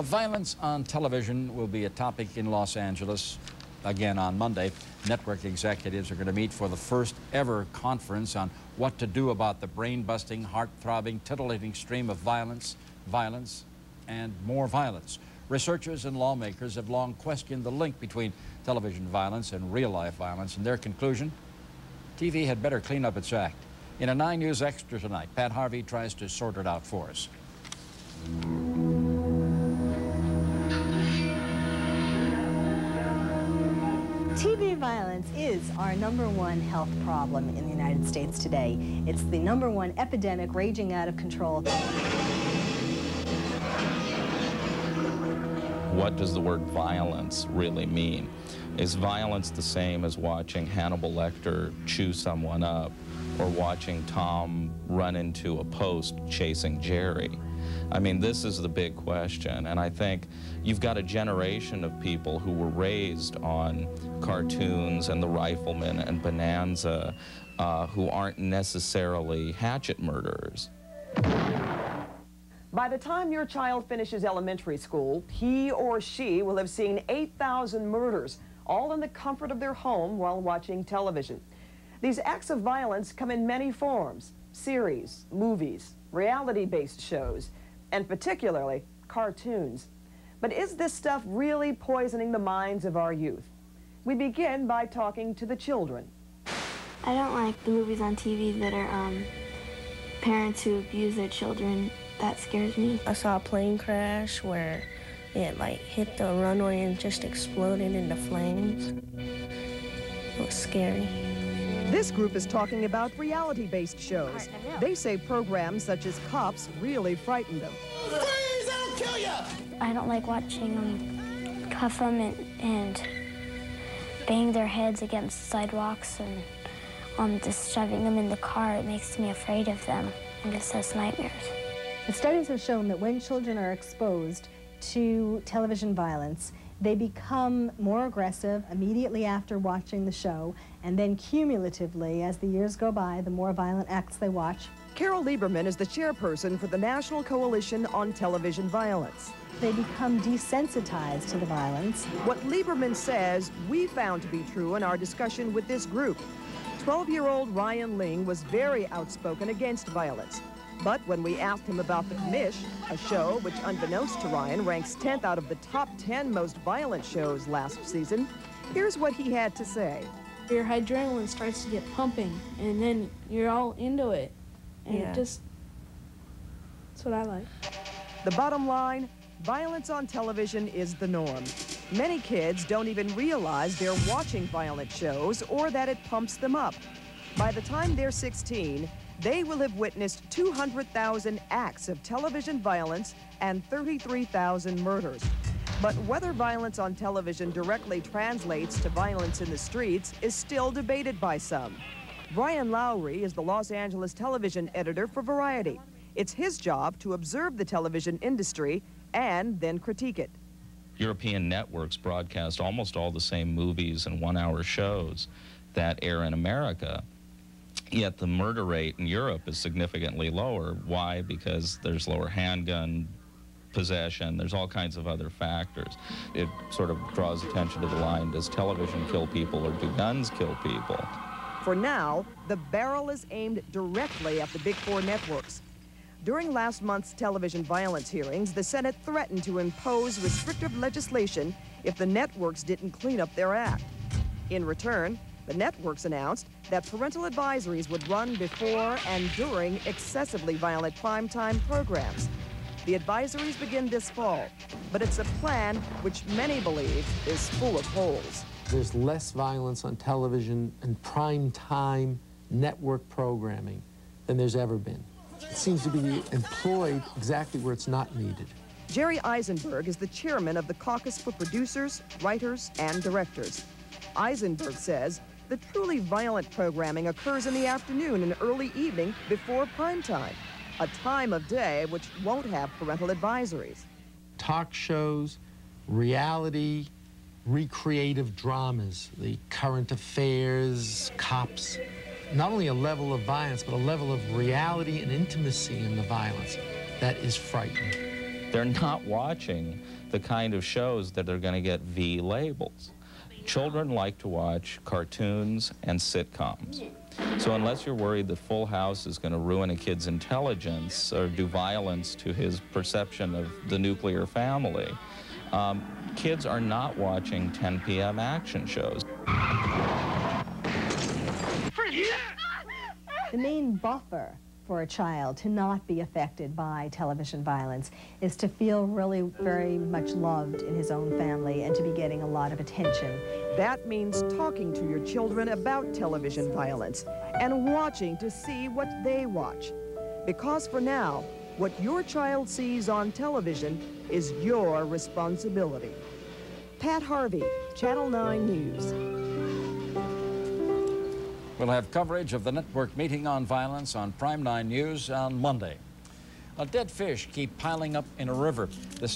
Violence on television will be a topic in Los Angeles again on Monday. Network executives are going to meet for the first ever conference on what to do about the brain-busting, heart-throbbing, titillating stream of violence, and more violence. Researchers and lawmakers have long questioned the link between television violence and real-life violence, and their conclusion, TV had better clean up its act. In a 9 News Extra tonight, Pat Harvey tries to sort it out for us. TV violence is our #1 health problem in the United States today. It's the #1 epidemic raging out of control. What does the word violence really mean? Is violence the same as watching Hannibal Lecter chew someone up or watching Tom run into a post chasing Jerry? I mean, this is the big question, and I think you've got a generation of people who were raised on cartoons and The Rifleman and Bonanza who aren't necessarily hatchet murderers. By the time your child finishes elementary school, he or she will have seen 8,000 murders, all in the comfort of their home while watching television. These acts of violence come in many forms: series, movies, reality-based shows, and particularly cartoons. But is this stuff really poisoning the minds of our youth? We begin by talking to the children. I don't like the movies on TV that are parents who abuse their children. That scares me. I saw a plane crash where it hit the runway and just exploded into flames. It was scary. This group is talking about reality-based shows. They say programs such as Cops really frighten them. Freeze! I'll kill you! I don't like watching them cuff them and bang their heads against sidewalks and just shoving them in the car. It makes me afraid of them and gives us nightmares. The studies have shown that when children are exposed to television violence, they become more aggressive immediately after watching the show, and then cumulatively, as the years go by, the more violent acts they watch. Carol Lieberman is the chairperson for the National Coalition on Television Violence. They become desensitized to the violence. What Lieberman says we found to be true in our discussion with this group. 12-year-old Ryan Ling was very outspoken against violence. But when we asked him about The Commish, a show which, unbeknownst to Ryan, ranks 10th out of the top 10 most violent shows last season, here's what he had to say. Your adrenaline starts to get pumping, and then you're all into it. And that's what I like. The bottom line, violence on television is the norm. Many kids don't even realize they're watching violent shows or that it pumps them up. By the time they're 16, they will have witnessed 200,000 acts of television violence and 33,000 murders. But whether violence on television directly translates to violence in the streets is still debated by some. Brian Lowry is the Los Angeles television editor for Variety. It's his job to observe the television industry and then critique it. European networks broadcast almost all the same movies and one-hour shows that air in America. Yet the murder rate in Europe is significantly lower. Why? Because there's lower handgun possession. There's all kinds of other factors. It sort of draws attention to the line, does television kill people or do guns kill people? For now, the barrel is aimed directly at the Big Four networks. During last month's television violence hearings, the Senate threatened to impose restrictive legislation if the networks didn't clean up their act. In return, the networks announced that parental advisories would run before and during excessively violent primetime programs. The advisories begin this fall, but it's a plan which many believe is full of holes. There's less violence on television and primetime network programming than there's ever been. It seems to be employed exactly where it's not needed. Jerry Eisenberg is the chairman of the Caucus for Producers, Writers, and Directors. Eisenberg says the truly violent programming occurs in the afternoon and early evening before prime time, a time of day which won't have parental advisories. Talk shows, reality, recreative dramas, the current affairs, Cops. Not only a level of violence, but a level of reality and intimacy in the violence that is frightening. They're not watching the kind of shows that are going to get V labels. Children like to watch cartoons and sitcoms. So unless you're worried that Full House is going to ruin a kid's intelligence or do violence to his perception of the nuclear family, kids are not watching 10 p.m. action shows. The main buffer for a child to not be affected by television violence is to feel really very much loved in his own family and to be getting a lot of attention. That means talking to your children about television violence and watching to see what they watch. Because for now, what your child sees on television is your responsibility. Pat Harvey, Channel 9 News. We'll have coverage of the network meeting on violence on Prime 9 News on Monday. Dead fish keep piling up in a river. The